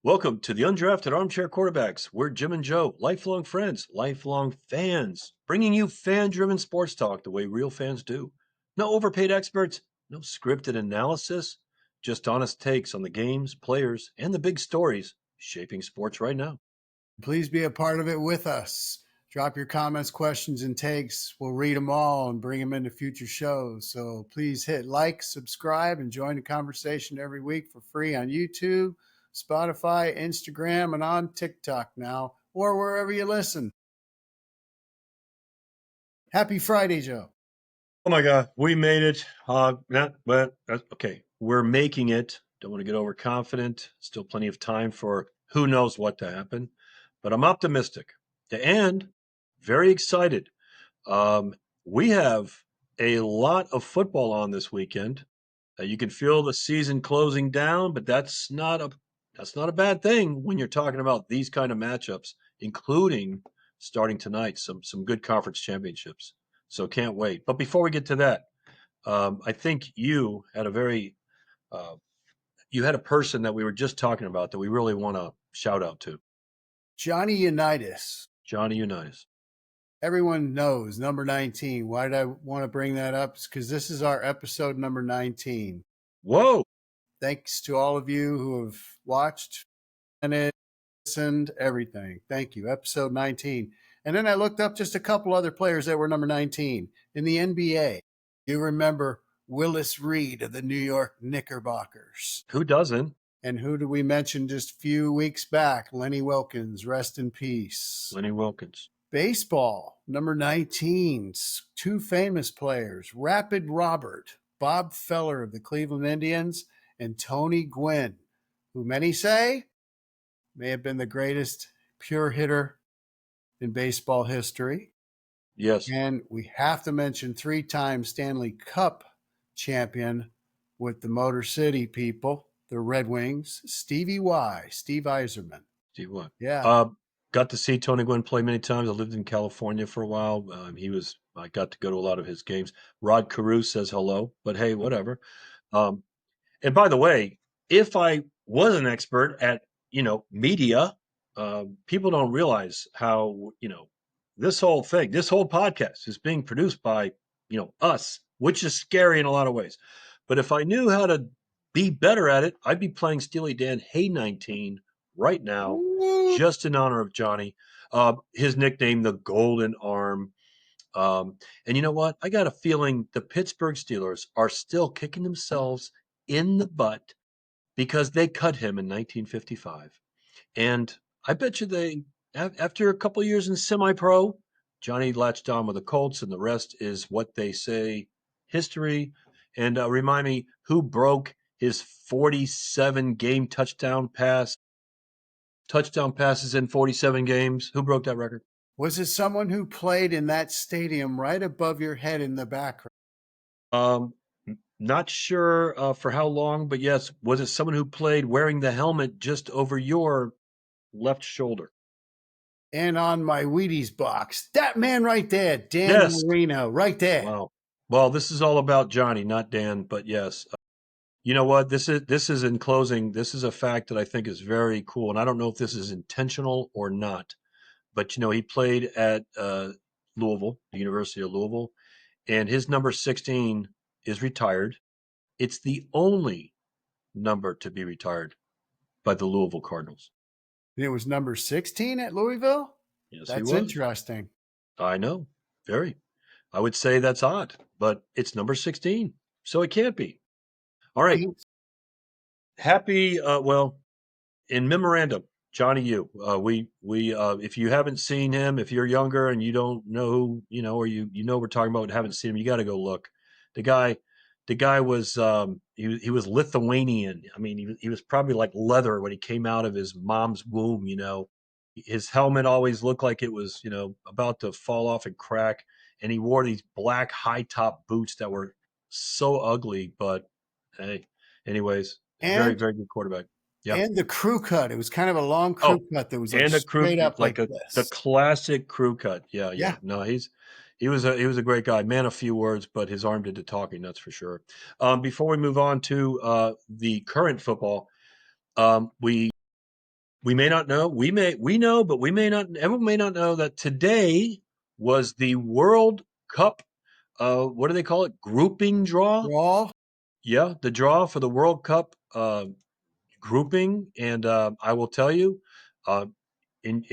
Welcome to the Undrafted Armchair Quarterbacks. We're Jim and Joe, lifelong friends, lifelong fans, bringing you fan-driven sports talk the way real fans do. No overpaid experts, no scripted analysis, just honest takes on the games, players, and the big stories shaping sports right now. Please be a part of it with us. Drop your comments, questions, and takes. We'll read them all and bring them into future shows. So please hit like, subscribe, and join the conversation every week for free on YouTube, Spotify, Instagram, and on TikTok now, or wherever you listen. Happy Friday, Joe. Oh my God, we made it. Okay, we're making it. Don't want to get overconfident. Still plenty of time for who knows what to happen, but I'm optimistic and very excited. We have a lot of football on this weekend. You can feel the season closing down, but that's not a bad thing when you're talking about these kind of matchups, including starting tonight some good conference championships. So can't wait. But before we get to that, I think you had a person that we were just talking about that we really want to shout out to. Johnny Unitas. Johnny Unitas. Everyone knows number 19. Why did I want to bring that up? It's because this is our episode number 19. Whoa. Thanks to all of you who have watched and listened, everything. Thank you. Episode 19. And then I looked up just a couple other players that were number 19 in the NBA. You remember Willis Reed of the New York Knickerbockers. Who doesn't? And who did we mention just a few weeks back? Lenny Wilkens, rest in peace. Lenny Wilkens. Baseball, number 19, two famous players, Rapid Robert, Bob Feller of the Cleveland Indians, and Tony Gwynn, who many say may have been the greatest pure hitter in baseball history. Yes. And we have to mention three-time Stanley Cup champion with the Motor City people, the Red Wings, Steve Yzerman. Steve what? Yeah. Got to see Tony Gwynn play many times. I lived in California for a while. I got to go to a lot of his games. Rod Carew says hello, but hey, whatever. And by the way, if I was an expert at, media, people don't realize how, this whole podcast is being produced by, us, which is scary in a lot of ways. But if I knew how to be better at it, I'd be playing Steely Dan Hey 19 right now, just in honor of Johnny. His nickname, the Golden Arm. And you know what? I got a feeling the Pittsburgh Steelers are still kicking themselves in the butt because they cut him in 1955. And I bet you after a couple of years in semi-pro, Johnny latched on with the Colts, and the rest is what they say history. And remind me, who broke his 47 game touchdown passes in 47 games? Who broke that record? Was it someone who played in that stadium right above your head in the background? Not sure for how long, but yes, was it someone who played wearing the helmet just over your left shoulder? And on my Wheaties box, that man right there, Dan Marino, right there. Wow. Well, this is all about Johnny, not Dan, but yes. You know what? This is in closing. This is a fact that I think is very cool, and I don't know if this is intentional or not. But he played at Louisville, the University of Louisville, and his number 16 is retired. It's the only number to be retired by the Louisville Cardinals. And it was number 16 at Louisville? Yes, that's interesting. I know. Very. I would say that's odd, but it's number 16, so it can't be. All right. Happy, in memorandum, Johnny U. We if you haven't seen him, if you're younger and you don't know who, or we're talking about and haven't seen him, you got to go look. The guy was he was Lithuanian. I mean, he was probably like leather when he came out of his mom's womb. His helmet always looked like it was about to fall off and crack, and he wore these black high top boots that were so ugly. But hey, anyways, very very good quarterback. Yeah. And the crew cut. It was kind of a long crew cut that was like straight up like this. The classic crew cut. Yeah. No, he was a great guy. Man of few words, but his arm did the talking, that's for sure. Before we move on to the current football, we We may not know. We know, but we may not. Everyone may not know that today was the World Cup. What do they call it? Grouping draw. Raw. Yeah, the draw for the World Cup grouping, and I will tell you, uh, in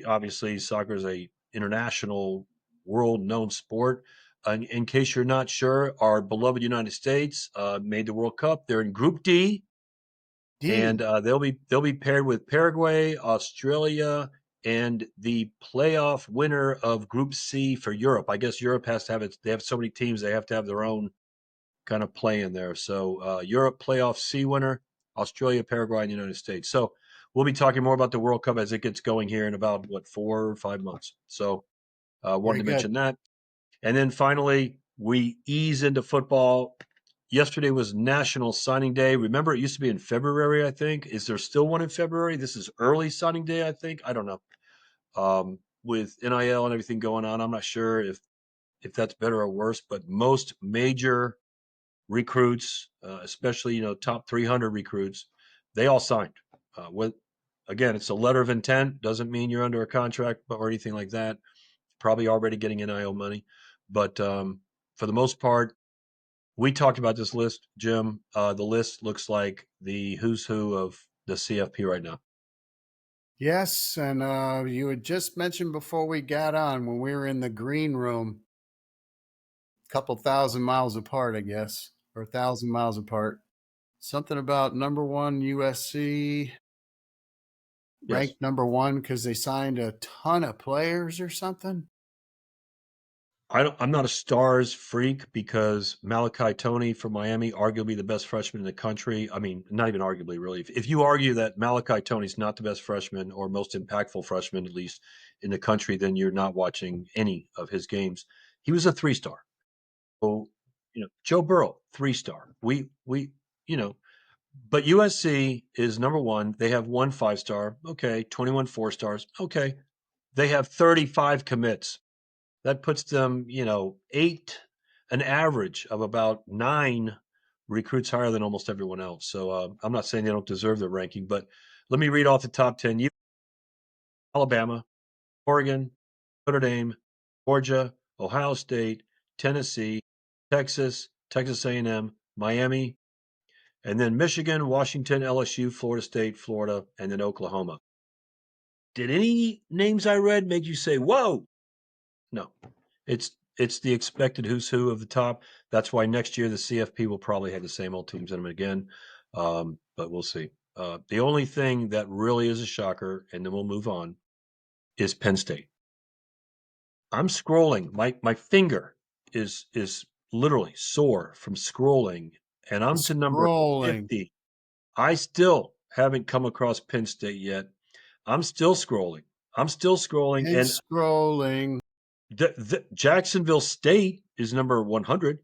obviously soccer is a international, world known sport. In case you're not sure, our beloved United States made the World Cup. They're in Group D, and D. they'll be paired with Paraguay, Australia, and the playoff winner of Group C for Europe. I guess Europe has to have it. They have so many teams; they have to have their own kind of play in there. So Europe playoff C winner, Australia, Paraguay, and the United States. So we'll be talking more about the World Cup as it gets going here in about 4 or 5 months. So wanted Very to good. mention that. And then finally, we ease into football. Yesterday was National Signing Day. Remember, it used to be in February, I think. Is there still one in February? This is early signing day, I think. I don't know. With NIL and everything going on, I'm not sure if that's better or worse. But most major recruits, especially top 300 recruits, they all signed. With Again, it's a letter of intent. Doesn't mean you're under a contract or anything like that. Probably already getting NIL money, but for the most part, we talked about this list, Jim. The list looks like the who's who of the CFP right now. Yes, and you had just mentioned before we got on when we were in the green room, a couple thousand miles apart, I guess, or 1,000 miles apart. Something about number one USC Yes. ranked number one because they signed a ton of players or something. I'm not a stars freak because Malachi Tony from Miami, arguably the best freshman in the country. I mean, not even arguably, really. If you argue that Malachi Tony's not the best freshman or most impactful freshman, at least in the country, then you're not watching any of his games. He was a 3-star. So, Joe Burrow, 3-star. We, you know, but USC is number one. They have one 5-star. Okay. 21 4-stars. Okay. They have 35 commits. That puts them, an average of about 9 recruits higher than almost everyone else. So I'm not saying they don't deserve the ranking, but let me read off the top 10. Alabama, Oregon, Notre Dame, Georgia, Ohio State, Tennessee, Texas, Texas A&M, Miami, and then Michigan, Washington, LSU, Florida State, Florida, and then Oklahoma. Did any names I read make you say, "Whoa"? No. It's the expected who's who of the top. That's why next year the CFP will probably have the same old teams in them again. But we'll see. The only thing that really is a shocker, and then we'll move on, is Penn State. I'm scrolling. My finger is literally sore from scrolling, and I'm to number Scrolling 50. I still haven't come across Penn State yet. I'm still scrolling. I'm still scrolling, and and scrolling. Jacksonville State is number 100.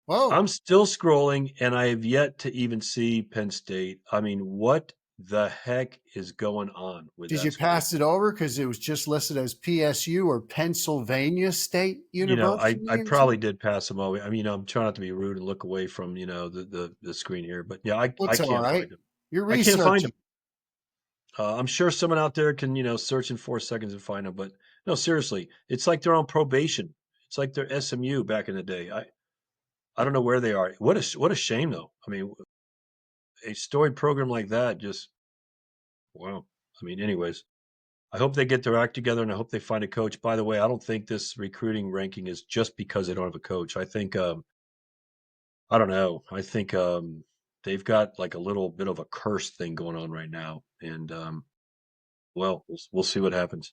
Whoa. I'm still scrolling, and I have yet to even see Penn State. I mean, what the heck is going on with Did that you school? pass it over because it was just listed as PSU or Pennsylvania State I University or probably something? did pass them over. I mean, I'm trying not to be rude and look away from the screen here, but yeah, I What's all can't right? find them. You're I can't find researching. them. I'm sure someone out there can search in 4 seconds and find them, but no, seriously, it's like they're on probation. It's like they're SMU back in the day. I don't know where they are. What a shame though. I mean, a storied program like that just wow. I mean, anyways, I hope they get their act together and I hope they find a coach. By the way, I don't think this recruiting ranking is just because they don't have a coach. I think I don't know. I think they've got like a little bit of a curse thing going on right now, and well, we'll see what happens.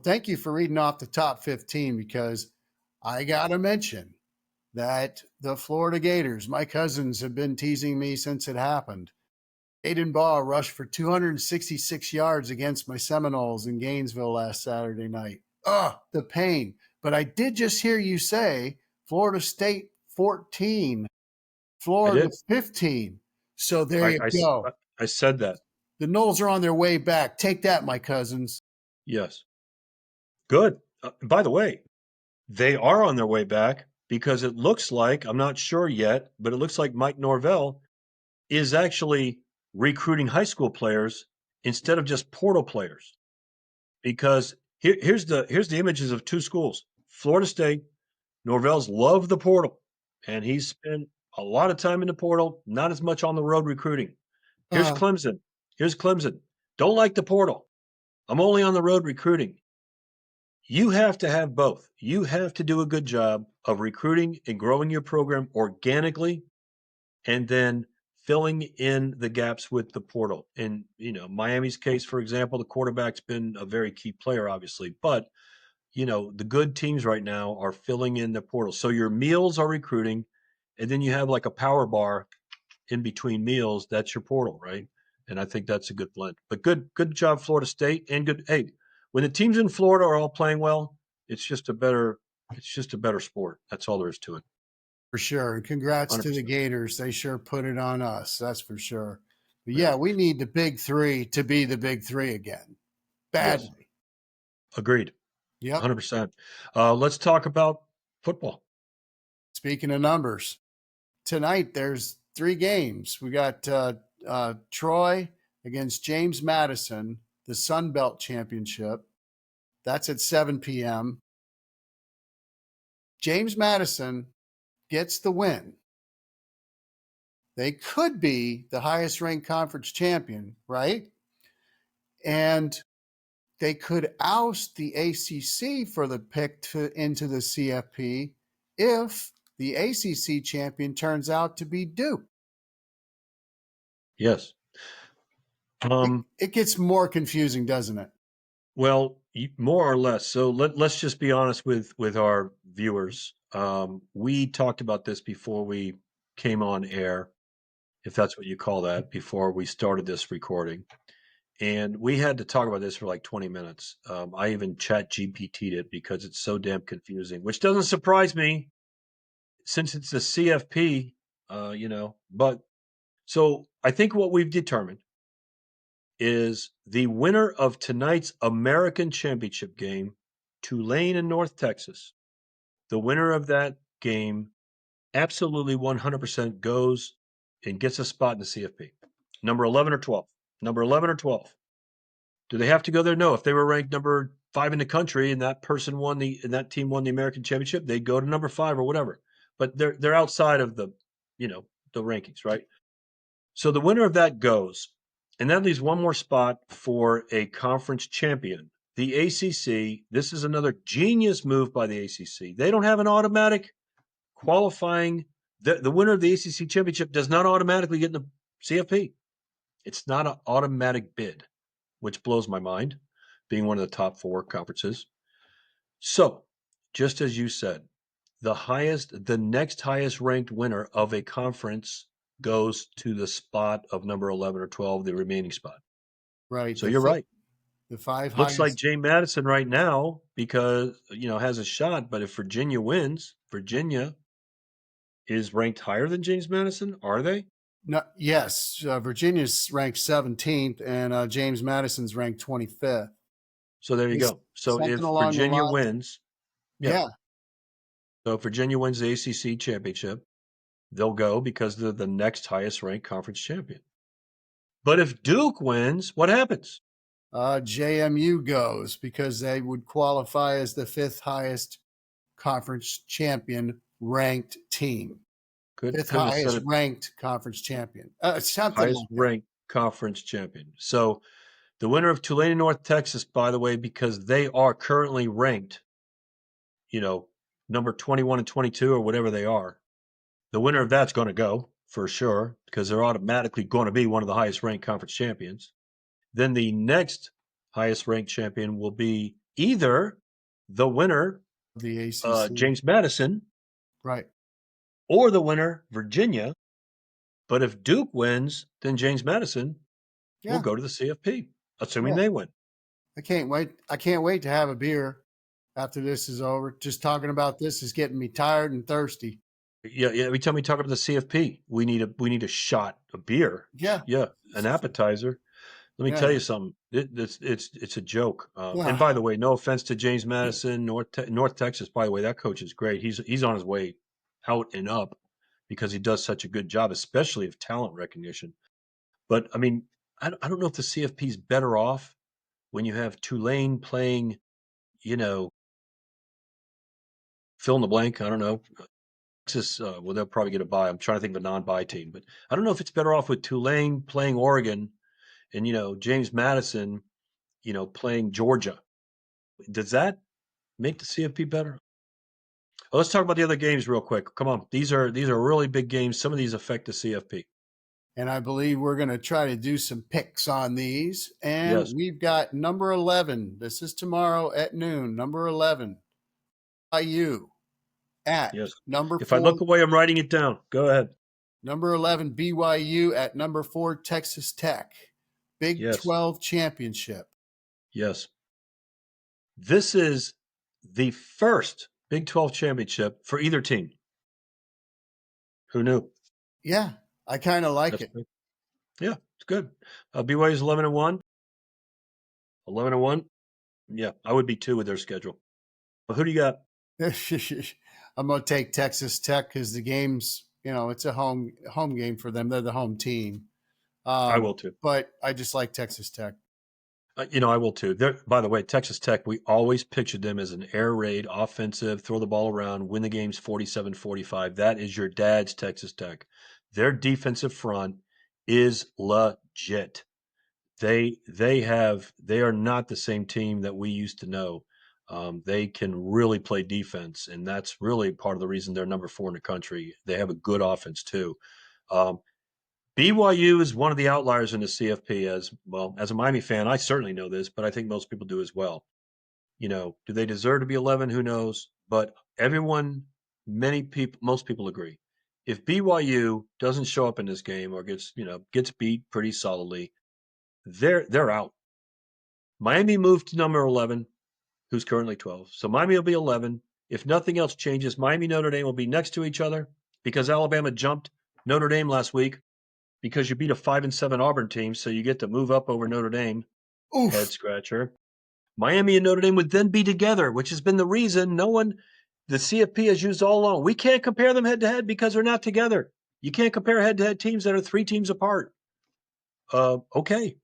Thank you for reading off the top 15 because I got to mention that the Florida Gators, my cousins have been teasing me since it happened. Aiden Baugh rushed for 266 yards against my Seminoles in Gainesville last Saturday night. Ugh, the pain. But I did just hear you say Florida State 14, I Florida did. 15. So there I you I s- go. I said that. The Knowles are on their way back. Take that, my cousins. Yes. Good. By the way, they are on their way back because it looks like I'm not sure yet, but it looks like Mike Norvell is actually recruiting high school players instead of just portal players. Because here's the images of two schools. Florida State, Norvell's loved the portal, and he's spent a lot of time in the portal, not as much on the road recruiting. Here's Uh, Clemson. Here's Clemson. Don't like the portal. I'm only on the road recruiting. You have to have both. You have to do a good job of recruiting and growing your program organically and then filling in the gaps with the portal. In Miami's case, for example, the quarterback's been a very key player, obviously, but the good teams right now are filling in the portal. So your meals are recruiting, and then you have like a power bar in between meals. That's your portal, right? And I think that's a good blend. But good job, Florida State, and good. Hey, when the teams in Florida are all playing well, it's just a better sport. That's all there is to it. for sure. And congrats Hundred to the percent. Gators. They sure put it on us. That's for sure. But Yeah. yeah, we need the big three to be the big three again. Yes. Badly. Agreed. Yep. 100%. Let's talk about football. Speaking of numbers, tonight there's three games. We got Troy against James Madison, the Sun Belt Championship. That's at 7 p.m. James Madison gets the win. They could be the highest ranked conference champion, right? And they could oust the ACC for the pick into the CFP if the ACC champion turns out to be Duke. Yes. It gets more confusing, doesn't it? Well, more or less. So let's just be honest with our viewers. We talked about this before we came on air, if that's what you call that, before we started this recording. And we had to talk about this for like 20 minutes. I even chat GPT'd it because it's so damn confusing, which doesn't surprise me since it's a CFP, But so I think what we've determined is the winner of tonight's American Championship game, Tulane and North Texas. The winner of that game absolutely 100% goes and gets a spot in the CFP. Number 11 or 12. Number 11 or 12. Do they have to go there? No. If they were ranked number 5 in the country and that team won the American Championship, they'd go to number 5 or whatever. But they're outside of the rankings, right? So the winner of that goes, and that leaves one more spot for a conference champion. The ACC, this is another genius move by the ACC. They don't have an automatic qualifying. The winner of the ACC championship does not automatically get in the CFP. It's not an automatic bid, which blows my mind, being one of the top 4 conferences. So, just as you said, the next highest ranked winner of a conference goes to the spot of number 11 or 12, the remaining spot. Right. So you're right. The five Looks like highest. James Madison right now because, has a shot. But if Virginia wins, Virginia is ranked higher than James Madison. Are they? No, yes, Virginia's ranked 17th and James Madison's ranked 25th. So there you It's go. So something if along the Virginia lines. wins, yeah. Yeah. So if Virginia wins the ACC championship, they'll go because they're the next highest ranked conference champion. But if Duke wins, what happens? JMU goes because they would qualify as the 5th highest conference champion ranked team. Fifth Couldn't have said highest it. ranked conference champion. Something Highest like that. ranked conference champion. So the winner of Tulane and North Texas, by the way, because they are currently ranked, number 21 and 22 or whatever they are, the winner of that's going to go for sure because they're automatically going to be one of the highest ranked conference champions. Then the next highest ranked champion will be either the winner, The ACC. James Madison, Right. or the winner, Virginia. But if Duke wins, then James Madison will Yeah. go to the CFP, assuming Yeah. they win. I can't wait. I can't wait to have a beer after this is over. Just talking about this is getting me tired and thirsty. Yeah. Every time we talk about the CFP, we need a shot of beer. Yeah. Yeah, an appetizer. Let me Yeah. tell you something. It's a joke. And Ah, by the way, no offense to James Madison, North Texas. By the way, that coach is great. He's on his way out and up because he does such a good job, especially of talent recognition. But I mean, I don't know if the CFP is better off when you have Tulane playing, you know, fill in the blank. I don't know. Texas, well, they'll probably get a bye. I'm trying to think of a non-bye team, but I don't know if it's better off with Tulane playing Oregon and, James Madison, playing Georgia. Does that make the CFP better? Well, let's talk about the other games real quick. Come on. These are really big games. Some of these affect the CFP. And I believe we're going to try to do some picks on these. And Yes. we've got number 11. This is tomorrow at noon. Number 11, BYU at Yes. number If I 4. look away, I'm writing it down. Go ahead. Number 11, BYU at number 4, Texas Tech. Big Yes. 12 championship. Yes. This is the first Big 12 championship for either team. Who knew? Yeah, I kind of like That's it. good. Yeah, it's good. BYU's 11-1. 11-1. Yeah, I would be too with their schedule. Who do you got? I'm going to take Texas Tech because the game's, it's a home game for them. They're the home team. I will too. But I just like Texas Tech. I will too. By the way, Texas Tech, we always pictured them as an air raid, offensive, throw the ball around, win the games 47-45. That is your dad's Texas Tech. Their defensive front is legit. They are not the same team that we used to know. They can really play defense, and that's really part of the reason they're number 4 in the country. They have a good offense too. Um, BYU is one of the outliers in the CFP. As well as a Miami fan, I certainly know this, but I think most people do as well. Do they deserve to be 11? Who knows? But most people agree. If BYU doesn't show up in this game or gets beat pretty solidly, they're out. Miami moved to number 11, who's currently 12. So Miami will be 11. If nothing else changes, Miami Notre Dame will be next to each other because Alabama jumped Notre Dame last week because you beat a 5-7 Auburn team, so you get to move up over Notre Dame. Head Oof. scratcher. Miami and Notre Dame would then be together, which has been the reason the CFP has used all along. We can't compare them head to head because they're not together. You can't compare head to head teams that are 3 teams apart. Okay.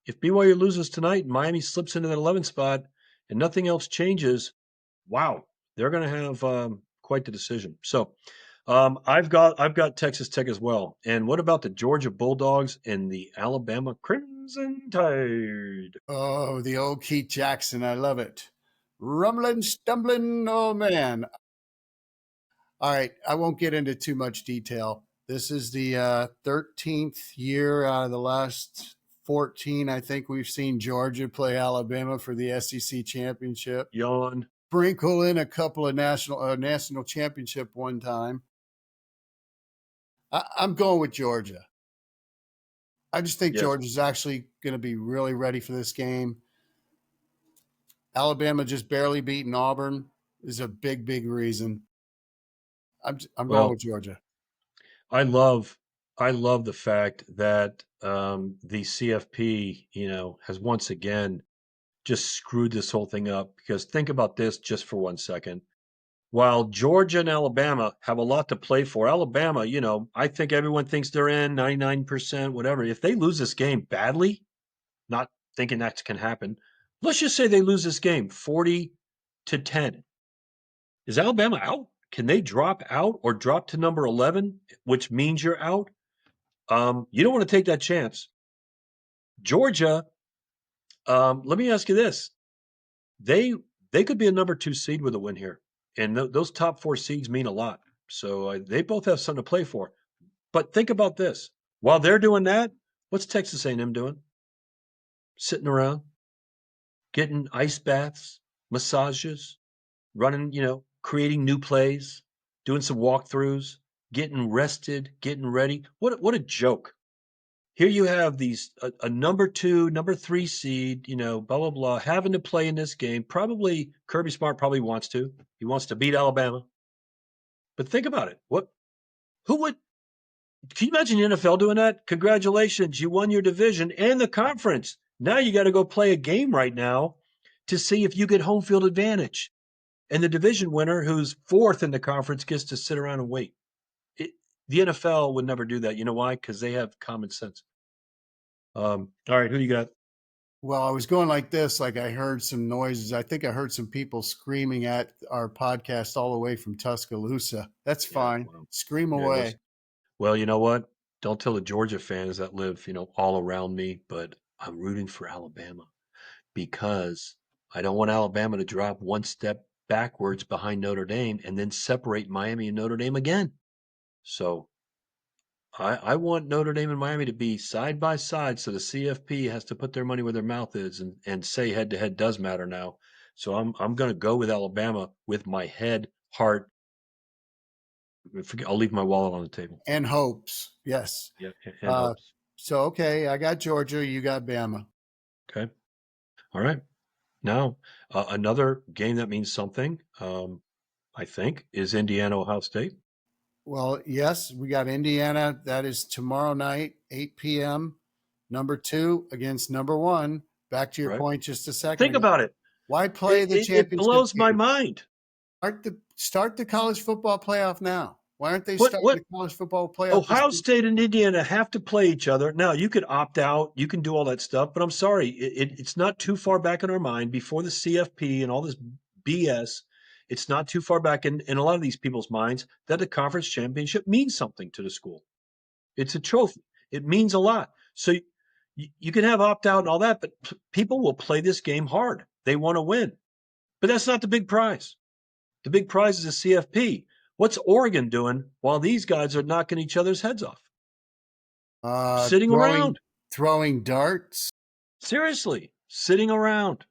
If BYU loses tonight and Miami slips into that 11 spot and nothing else changes, wow, they're going to have quite the decision. So I've got Texas Tech as well. And what about the Georgia Bulldogs and the Alabama Crimson Tide? Oh, the old Keith Jackson. I love it. Rumbling, stumbling. Oh, man. All right. I won't get into too much detail. This is the 13th year out of the last 14. I think we've seen Georgia play Alabama for the SEC championship. Yawn. Sprinkle in a couple of national championship one time. I'm going with Georgia. I just think Yes. Georgia's actually going to be really ready for this game. Alabama just barely beating Auburn is a big, big reason. I'm going Well, with Georgia. I love the fact that the CFP, has once again just screwed this whole thing up because think about this just for 1 second. While Georgia and Alabama have a lot to play for, Alabama, I think everyone thinks they're in 99%, whatever. If they lose this game badly, not thinking that can happen, let's just say they lose this game 40-10. Is Alabama out? Can they drop out or drop to number 11, which means you're out? You don't want to take that chance. Georgia, let me ask you this. They could be a number 2 seed with a win here. And those top 4 seeds mean a lot. So they both have something to play for. But think about this. While they're doing that, what's Texas A&M doing? Sitting around, getting ice baths, massages, running, creating new plays, doing some walkthroughs, getting rested, getting ready. What a joke. Here you have a number 2, number 3 seed, blah blah blah, having to play in this game. Probably Kirby Smart probably wants to. He wants to beat Alabama. But think about it. Who would Can you imagine the NFL doing that? Congratulations, you won your division and the conference. Now you got to go play a game right now to see if you get home field advantage. And the division winner, who's 4th in the conference, gets to sit around and wait. The NFL would never do that. You know why? Because they have common sense. All right, who do you got? Well, I was going like this, like I heard some noises. I think I heard some people screaming at our podcast all the way from Tuscaloosa. That's Yeah, fine. well, Scream there away. goes. Well, you know what? Don't tell the Georgia fans that live, all around me, but I'm rooting for Alabama because I don't want Alabama to drop one step backwards behind Notre Dame and then separate Miami and Notre Dame again. So I want Notre Dame and Miami to be side by side so the CFP has to put their money where their mouth is and say head to head does matter now. So I'm going to go with Alabama with my head, heart. I'll leave my wallet on the table. And hopes. Yes. Yeah, and Uh, hopes. so, okay, I got Georgia. You got Bama. Okay. All right. Now, another game that means something, I think, is Indiana Ohio State, Well, yes, we got Indiana. That is tomorrow night, 8 p.m. Number two against number one. Back to your right? point just a second Think ago. about it. Why play It, the it, it championship blows my game? mind. Start the college football playoff now. Why aren't they What starting what the college football playoff this Ohio week? State and Indiana have to play each other. Now, you could opt out, you can do all that stuff, but I'm sorry, it's not too far back in our mind before the CFP and all this BS. It's not too far back in a lot of these people's minds that the conference championship means something to the school. It's a trophy. It means a lot. So you can have opt out and all that, but people will play this game hard. They want to win. But that's not the big prize. The big prize is the CFP. What's Oregon doing while these guys are knocking each other's heads off? Sitting Throwing around. darts. Seriously, sitting around.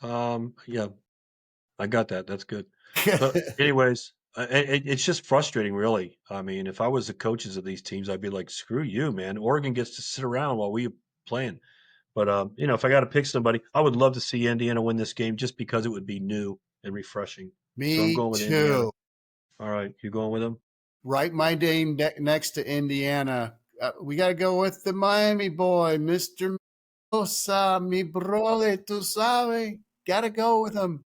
Yeah, I got that. That's good. But anyways, it's just frustrating, really. I mean, if I was the coaches of these teams, I'd be like, "Screw you, man! Oregon gets to sit around while we playing." But if I got to pick somebody, I would love to see Indiana win this game just because it would be new and refreshing. So I'm Me going with Indiana. too. All right, you going with them? Write my name next to Indiana. We got to go with the Miami boy, Mr. Mendoza, mi brother, tu sabe. Got to go with him.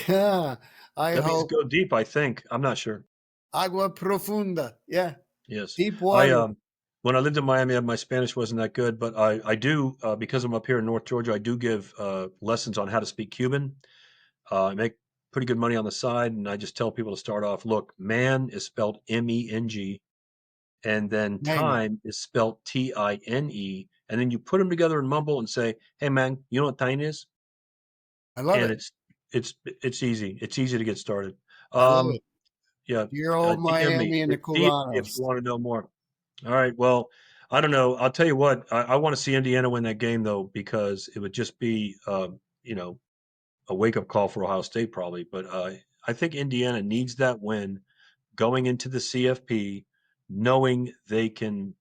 Yeah, I That means hope. go deep. I think. I'm not sure. Agua profunda. Yeah, Yes. deep I water. when I lived in Miami, my Spanish wasn't that good, but I do because I'm up here in North Georgia, I do give lessons on how to speak Cuban. I make pretty good money on the side, and I just tell people to start off, look, man is spelled MENG, and then Name it. time is spelled TINE, and then you put them together and mumble and say, "Hey man, you know what time is?" I love And it. it's easy. It's easy to get started. I love Um, it. yeah, Dear old DM me. Miami and the DM me if you Cubanos. want to know more. All right. Well, I don't know. I'll tell you what. I want to see Indiana win that game though, because it would just be, you know, a wake up call for Ohio State probably. But I think Indiana needs that win going into the CFP, knowing they can,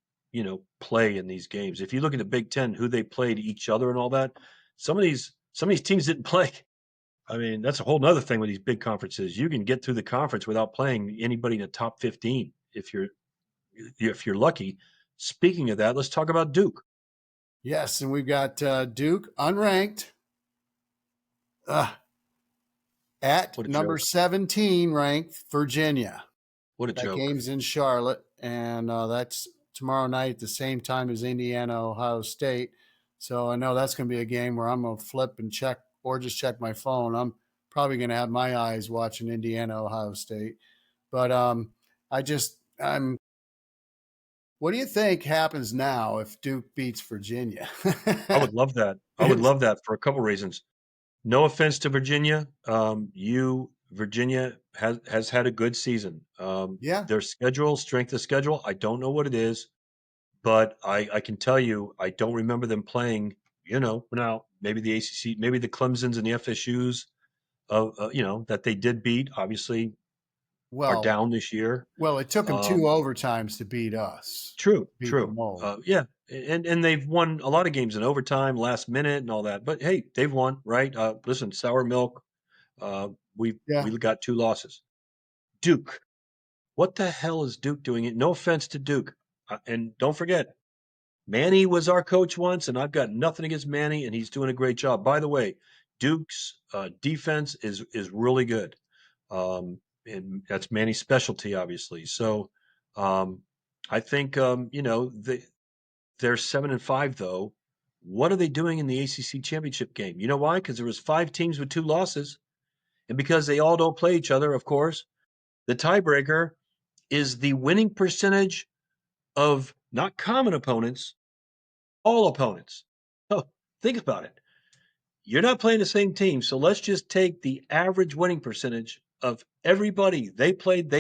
play in these games. If you look at the Big Ten, who they played each other and all that, some of these teams didn't play. I mean, that's a whole other thing with these big conferences. You can get through the conference without playing anybody in the top 15 if you're lucky. Speaking of that, let's talk about Duke. Yes, and we've got Duke unranked uh, at What a number joke. 17 ranked Virginia. What a That joke. game's in Charlotte, and that's tomorrow night at the same time as Indiana Ohio State. So I know that's going to be a game where I'm going to flip and check, or just check my phone. I'm probably going to have my eyes watching Indiana Ohio State. But I'm. What do you think happens now if Duke beats Virginia? I would love that. I would love that for a couple reasons. No offense to Virginia. Virginia has had a good season. Yeah. Their schedule, strength of schedule, I don't know what it is, but I can tell you, I don't remember them playing, now maybe the ACC, maybe the Clemsons and the FSUs, that they did beat, obviously are Well, down this year. it took them two Um, overtimes to beat us, True, beat the true. Mold. Yeah, and they've won a lot of games in overtime, last minute, and all that. But hey, they've won, right? Listen, sour milk. Uh, we Yeah. got two losses. Duke. What the hell is Duke doing? It. No offense to Duke, and don't forget, Manny was our coach once, and I've got nothing against Manny, and he's doing a great job. By the way, Duke's defense is really good, and that's Manny's specialty, obviously. So Um, I think they're 7-5 though. What are they doing in the ACC championship game? You know why? Because there was 5 teams with 2 losses, and because they all don't play each other, of course, the tiebreaker is the winning percentage of not common opponents, all opponents. Oh, think about it. You're not playing the same team, so let's just take the average winning percentage of everybody. They played,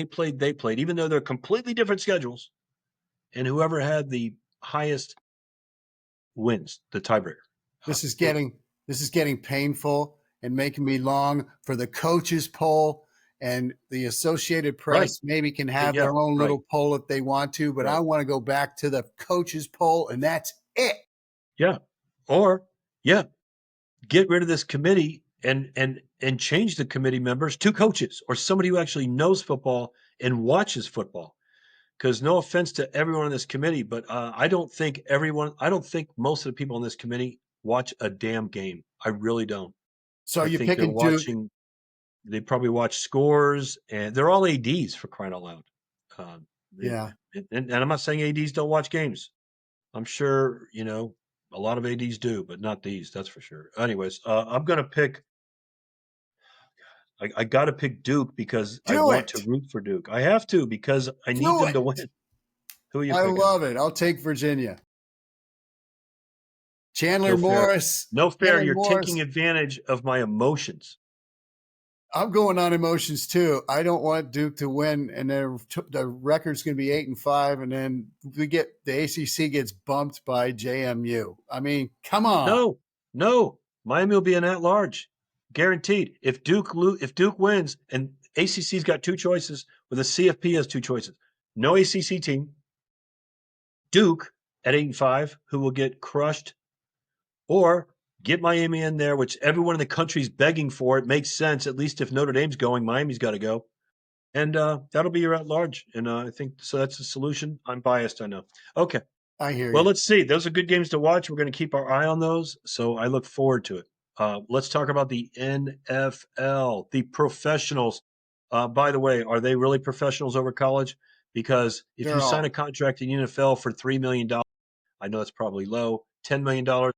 even though they're completely different schedules, and whoever had the highest wins, the tiebreaker. This is It, getting this is getting painful and making me long for the coaches poll, and the Associated right. Press maybe can have Yeah, their own right, little poll if they want to, but I right. want to go back to the coaches poll, and that's it. Yeah. Or, yeah, get rid of this committee and change the committee members to coaches or somebody who actually knows football and watches football. Because no offense to everyone on this committee, but I don't think most of the people on this committee watch a damn game. I really don't. So I you're think picking Duke. they probably watch scores, and they're all ADs for crying out loud. Um, they, Yeah. and I'm not saying ADs don't watch games. I'm sure, a lot of ADs do, but not these, that's for sure. Anyways, I'm going to I got to pick Duke because I Do want to it. root for Duke. I have to because I need Do them to it. win. Who are you I picking? love it. I'll take Virginia. Chandler No fair. Morris. No fair. Chandler You're taking Morris. advantage of my emotions. I'm going on emotions too. I don't want Duke to win, and the record's going to be 8-5, and then the ACC gets bumped by JMU. I mean, come on. No, no. Miami will be an at-large, guaranteed. If Duke wins, and ACC's got 2 choices, or the CFP has 2 choices. No ACC team, Duke at 8-5, who will get crushed, or get Miami in there, which everyone in the country's begging for. It makes sense. At least if Notre Dame's going, Miami's got to go. And that'll be your at large. And I think so. That's the solution. I'm biased, I know. Okay. I hear Well, you. let's see. Those are good games to watch. We're going to keep our eye on those. So I look forward to it. Let's talk about the NFL, the professionals. By the way, are they really professionals over college? Because if you They're sign all. a contract in the NFL for $3 million, I know that's probably low, $10 million.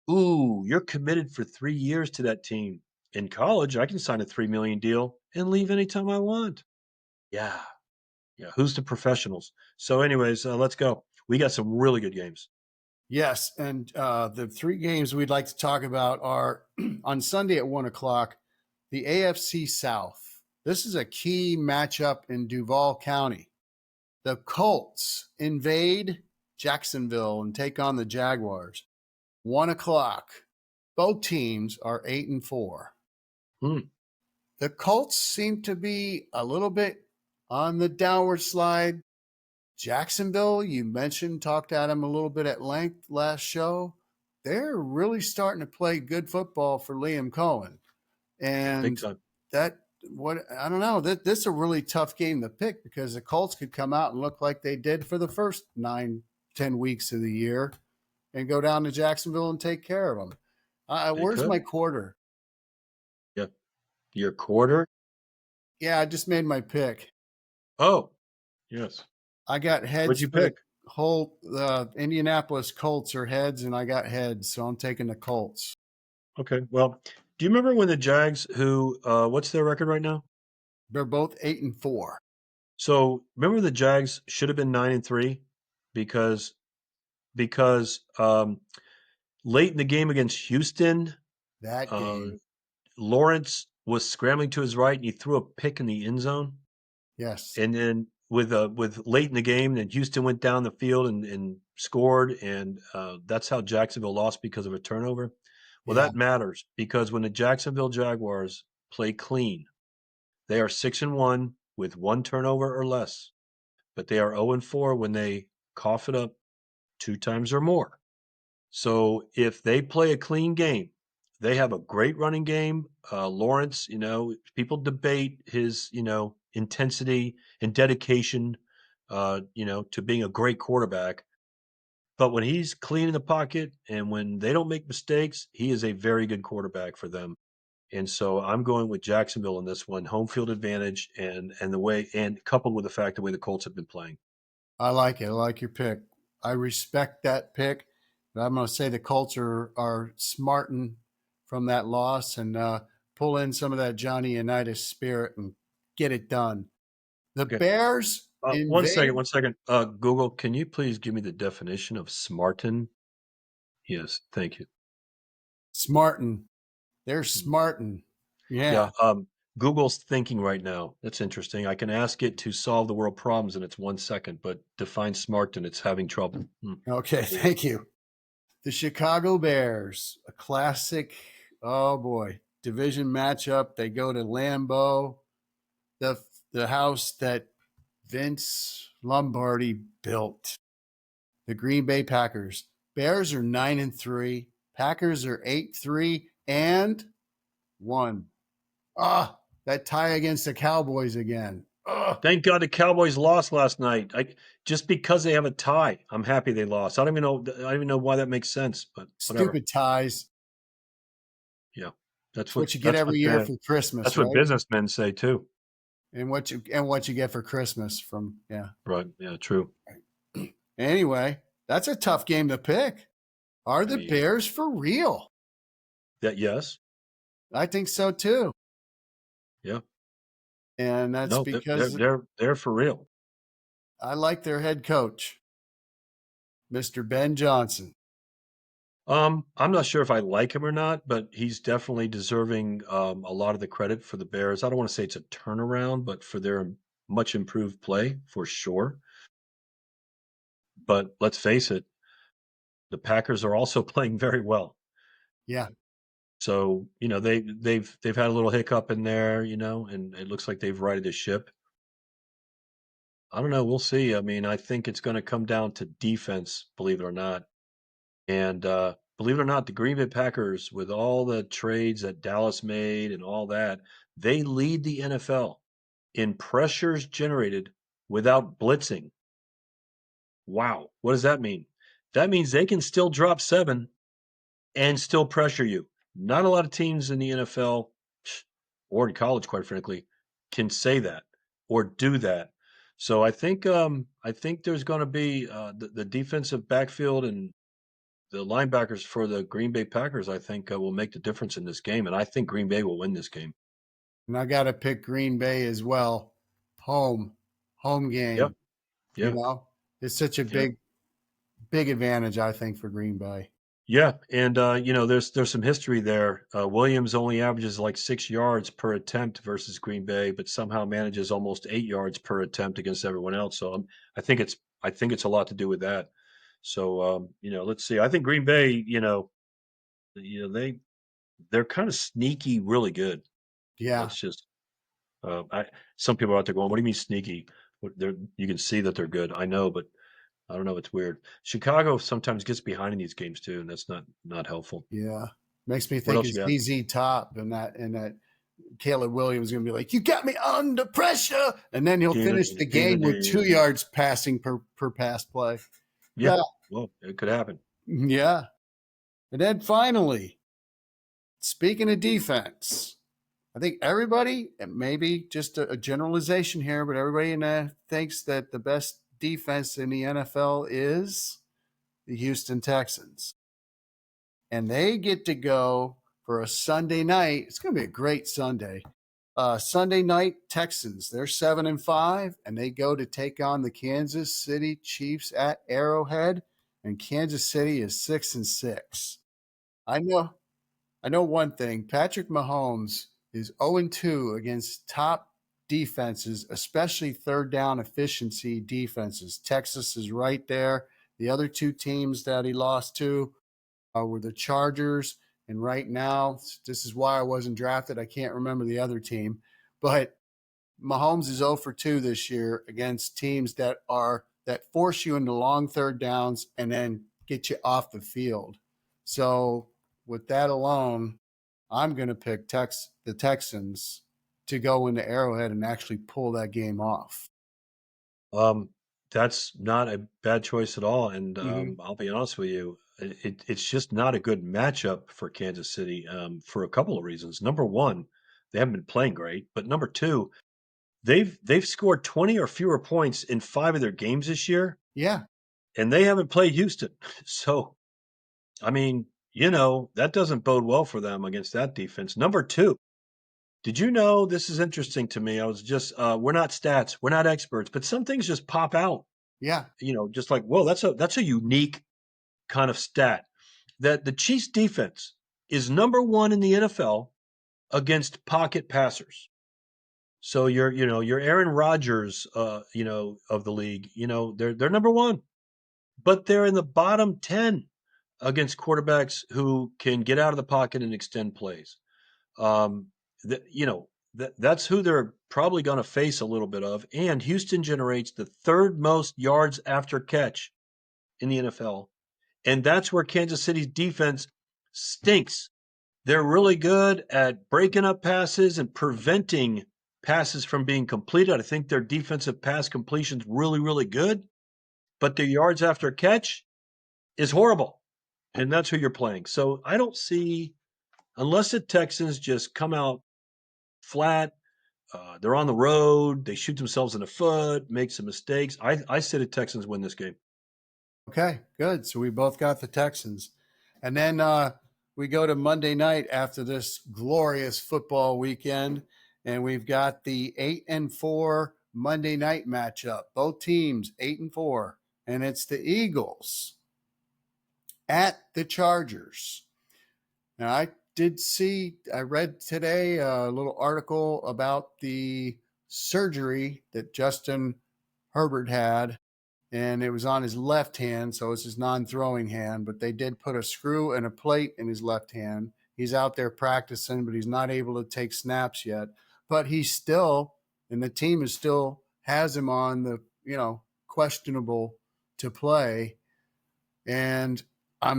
Ooh, you're committed for 3 years to that team. In college, I can sign a $3 million deal and leave anytime I want. Yeah. Yeah. Who's the professionals? So, anyways, let's go. We got some really good games. Yes, and the three games we'd like to talk about are on Sunday at 1 o'clock. The AFC South. This is a key matchup in Duval County. The Colts invade Jacksonville and take on the Jaguars. 1 o'clock. Both teams are 8-4. Hmm. The Colts seem to be a little bit on the downward slide. Jacksonville, you mentioned, talked at them a little bit at length last show. They're really starting to play good football for Liam Cohen. Big And time. that, what, I don't know, this is a really tough game to pick because the Colts could come out and look like they did for the first 9-10 weeks of the year and go down to Jacksonville and take care of them. They Where's my could. quarter? Yep. Your quarter? Yeah, I just made my pick. Oh, yes. I got What'd heads you for the pick? whole Indianapolis Colts are heads, and I got heads, so I'm taking the Colts. Okay. Well, do you remember when the Jags, what's their record right now? They're both 8-4. So remember the Jags should have been 9-3 because because late in the game against Houston, That uh, game, Lawrence was scrambling to his right and he threw a pick in the end zone. yes, And then with late in the game, then Houston went down the field and scored, and that's how Jacksonville lost because of a turnover. Well, yeah, that matters because when the Jacksonville Jaguars play clean, they are 6-1 with 1 turnover or less, but they are 0-4 when they cough it up 2 times or more. So if they play a clean game, they have a great running game. Lawrence, people debate his, intensity and dedication, to being a great quarterback. But when he's clean in the pocket and when they don't make mistakes, he is a very good quarterback for them. And so I'm going with Jacksonville in this one, home field advantage, and the way, and coupled with the fact the way the Colts have been playing. I like it. I like your pick. I respect that pick. But I'm going to say the Colts are smarting from that loss and pull in some of that Johnny Unitas spirit and get it done. The Okay. Bears One second, invade one second. Google, can you please give me the definition of smarten? Yes, thank you. smarting. They're Mm. smarting. Yeah. Yeah, Google's thinking right now. That's interesting. I can ask it to solve the world problems in its 1 second, but define smart and it's having trouble. Okay. Weird. Thank you. The Chicago Bears, a classic. Oh boy, division matchup. They go to Lambeau, the the house that Vince Lombardi built. The Green Bay Packers. Bears are 9-3. Packers are 8-3 and 1. Ah, that tie against the Cowboys again. Ah, Thank God the Cowboys lost last night. Just because they have a tie, I'm happy they lost. I don't even know why that makes sense, but whatever. stupid ties. Yeah. That's It's what what you get that's what every year for Christmas, that's what right? businessmen say too. And what you get for Christmas from yeah. Right. Yeah, true. Anyway, that's a tough game to pick. Are the Yeah. Bears for real? That yes. I think so too. Yeah. And that's No, they're because they're they're for real. I like their head coach, Mr. Ben Johnson. I'm not sure if I like him or not, but he's definitely deserving a lot of the credit for the Bears. I don't want to say it's a turnaround, but for their much improved play for sure. But let's face it, the Packers are also playing very well. Yeah, So, they've had a little hiccup in there, and it looks like they've righted the ship. I don't know, we'll see. I mean, I think it's gonna come down to defense, believe it or not. And, believe it or not, the Green Bay Packers, with all the trades that Dallas made and all that, they lead the NFL in pressures generated without blitzing. Wow, what does that mean? That means they can still drop 7 and still pressure you. Not a lot of teams in the NFL or in college, quite frankly, can say that or do that. So I think there's going to be the defensive backfield and the linebackers for the Green Bay Packers. I think will make the difference in this game, and I think Green Bay will win this game. and I got to pick Green Bay as well. Home, home Yep. game. You Yeah. know, it's such a Yeah. big advantage, I think, for Green Bay. Yeah, and there's some history there. Williams only averages like 6 yards per attempt versus Green Bay, but somehow manages almost 8 yards per attempt against everyone else. So I think it's a lot to do with that. So let's see. I think Green Bay, they're kind of sneaky, really good. Yeah, Let's just some people are out there going, "What do you mean sneaky?" You can see that they're good. I know, but I don't know. It's weird. Chicago sometimes gets behind in these games too, and that's not helpful. yeah. Makes me What think else of you got? ZZ Top and that Caleb Williams is going to be like, "You got me under pressure," and then he'll finish the game with 2 yards passing per pass play. Yeah, Yeah, well, it could happen. yeah. And then finally, speaking of defense, I think everybody, and maybe just a generalization here, but everybody thinks that the best defense in the NFL is the Houston Texans. And they get to go for a Sunday night. It's going to be a great Sunday. Sunday night Texans. They're 7-5, and they go to take on the Kansas City Chiefs at Arrowhead. And Kansas City is 6-6. I know I know one thing. Patrick Mahomes is 0-2 against top defenses, especially third down efficiency defenses. Texas is right there. The other two teams that he lost to were the Chargers. And right now, this is why I wasn't drafted. I can't remember the other team. But Mahomes is 0 for 2 this year against teams that force you into long third downs and then get you off the field. So with that alone, I'm going to pick the Texans to go into Arrowhead and actually pull that game off. Um, that's not a bad choice at all, and, Mm-hmm. I'll be honest with you, it's just not a good matchup for Kansas City, for a couple of reasons. Number 1, they haven't been playing great, but number 2, they've scored 20 or fewer points in 5 of their games this year, Yeah. and they haven't played Houston. So, I mean, that doesn't bode well for them against that defense. Number 2, did you know, this is interesting to me. I was just we're not stats, we're not experts, but some things just pop out. Yeah. Just like, whoa, that's a unique kind of stat. That the Chiefs defense is number 1 in the NFL against pocket passers. So your Aaron Rodgers, of the league, they're number 1, but they're in the bottom 10 against quarterbacks who can get out of the pocket and extend plays. Um, that's who they're probably going to face a little bit of. And Houston generates the 3rd most yards after catch in the NFL, and that's where Kansas City's defense stinks. They're really good at breaking up passes and preventing passes from being completed. I think their defensive pass completion's really, really good, but their yards after catch is horrible. And that's who you're playing. So I don't see, unless the Texans just come out flat, they're on the road, they shoot themselves in the foot, make some mistakes. I say the Texans win this game. Okay, good. So we both got the Texans. And then we go to Monday night after this glorious football weekend, and we've got the 8-4 Monday night matchup. Both teams 8-4, and it's the Eagles at the Chargers. Now, I read today a little article about the surgery that Justin Herbert had, and it was on his left hand, so it's his non-throwing hand, but they did put a screw and a plate in his left hand. He's out there practicing, but he's not able to take snaps yet. But he's still, and the team is still has him on the, questionable to play. And I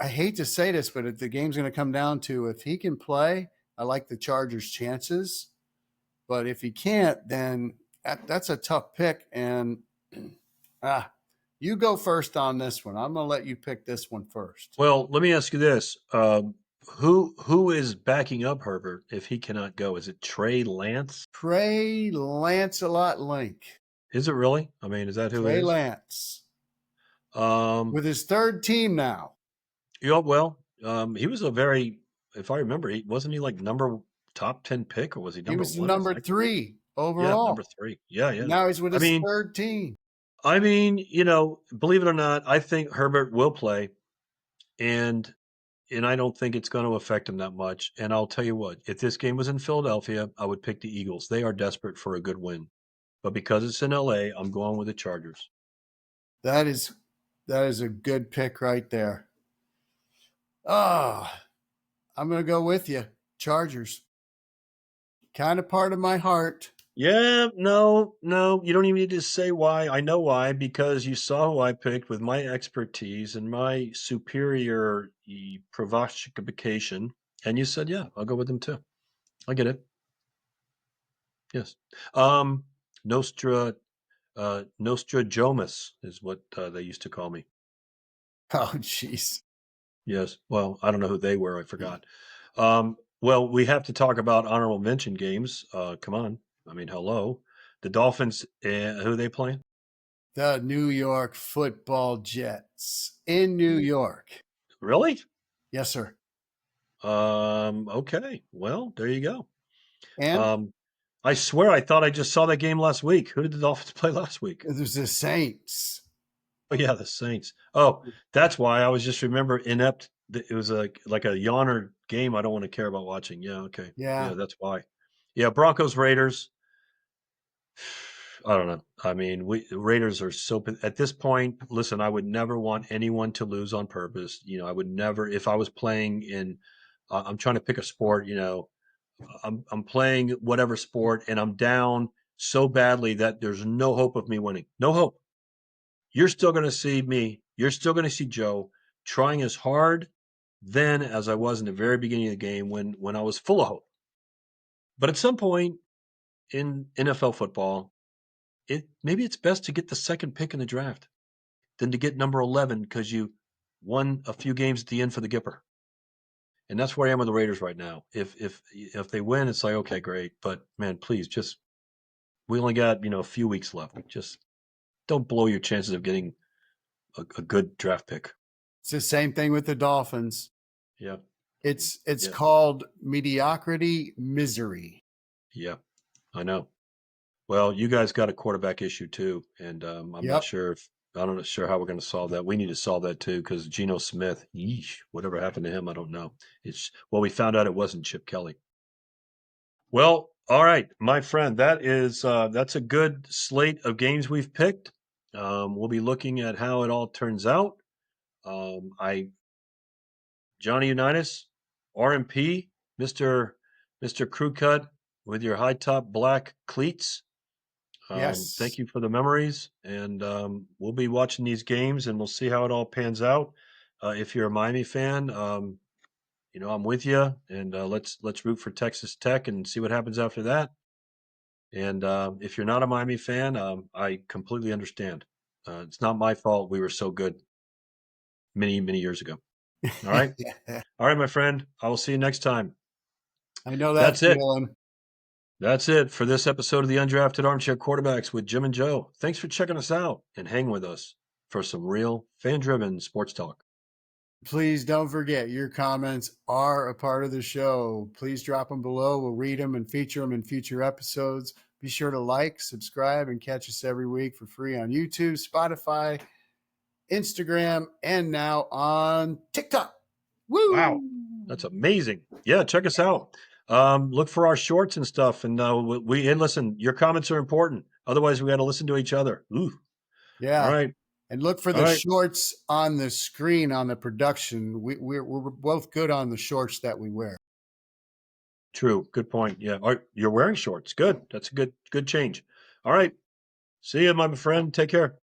hate to say this, but if the game's going to come down to if he can play, I like the Chargers' chances. But if he can't, then that's a tough pick. And you go first on this one. I'm going to let you pick this one first. Well, let me ask you this. Who is backing up Herbert if he cannot go? Is it Trey Lance? Trey Lancelot Link. Is it really? I mean, is that who it Trey is? Lance. Um, With his 3rd team now. well, he was if I remember, wasn't he like top 10 pick, or was he He number was the 1 or number second? 3 Yeah, number overall. 3. Yeah, And yeah. now he's with I his mean, 3rd team. believe it or not, I think Herbert will play, and I don't think it's going to affect him that much. And I'll tell you what, if this game was in Philadelphia, I would pick the Eagles. They are desperate for a good win. But because it's in LA, I'm going with the Chargers. That is a good pick right there. Ah, I'm going to go with you. Chargers. Kind of part of my heart. Yeah, no, you don't even need to say why. I know why, because you saw who I picked with my expertise and my superior provocation, and you said, yeah, I'll go with them too. I get it. Yes. Um, Nostra, Nostradamus is what they used to call me. Oh, jeez. Yes. Well, I don't know who they were. I forgot. Well, we have to talk about honorable mention games. Come on. I mean, hello. The Dolphins, who are they playing? The New York Football Jets in New York. Really? Yes, sir. Okay. Well, there you go. And Um, I swear I thought I just saw that game last week. Who did the Dolphins play last week? there's the Saints. Oh yeah, the Saints. Oh, that's why I was just remember inept. It was like a yawner game I don't want to care about watching. Yeah, okay. Yeah, Yeah. that's why. Yeah, Broncos Raiders. I don't know. I mean, Raiders are so at this point. Listen, I would never want anyone to lose on purpose. I would never if I was playing in. I'm trying to pick a sport. I'm playing whatever sport, and I'm down so badly that there's no hope of me winning. No hope. You're still going to see me. You're still going to see Joe trying as hard then as I was in the very beginning of the game when I was full of hope. But at some point in NFL football, maybe it's best to get the second pick in the draft than to get number 11 because you won a few games at the end for the Gipper. And that's where I am with the Raiders right now. If they win, it's like, okay, great. But man, please just We only got, a few weeks left. Just don't blow your chances of getting a good draft pick. It's the same thing with the Dolphins. Yeah. It's Yeah. called mediocrity misery. Yeah. I know. Well, you guys got a quarterback issue too, and I'm not Yep. sure if I'm not sure how we're going to solve that. We need to solve that too because Geno Smith, yeesh, whatever happened to him, I don't know. We found out it wasn't Chip Kelly. Well, all right, my friend, that's a good slate of games we've picked. We'll be looking at how it all turns out. I Johnny Unitas, RMP, Mister Crew Cut with your high top black cleats. Thank Yes. you for the memories, and we'll be watching these games, and we'll see how it all pans out. If you're a Miami fan, I'm with you, and let's root for Texas Tech and see what happens after that. And if you're not a Miami fan, I completely understand. It's not my fault. We were so good many, many years ago. All right, all right, my friend. I will see you next time. I know that That's it. feeling. That's it for this episode of the Undrafted Armchair Quarterbacks with Jim and Joe. Thanks for checking us out and hang with us for some real fan-driven sports talk. Please don't forget your comments are a part of the show. Please drop them below. We'll read them and feature them in future episodes. Be sure to like, subscribe, and catch us every week for free on YouTube, Spotify, Instagram, and now on TikTok. Wow, Woo! that's amazing. Yeah, check us out. Look for our shorts and stuff. And and listen, your comments are important. Otherwise, we got to listen to each other. Ooh, all Yeah. right, And look for all the right. shorts on the screen on the production. We're both good on the shorts that we wear. True. Good point. Yeah. All right, you're wearing shorts. Good. That's a good change. All right. See you, my friend. Take care.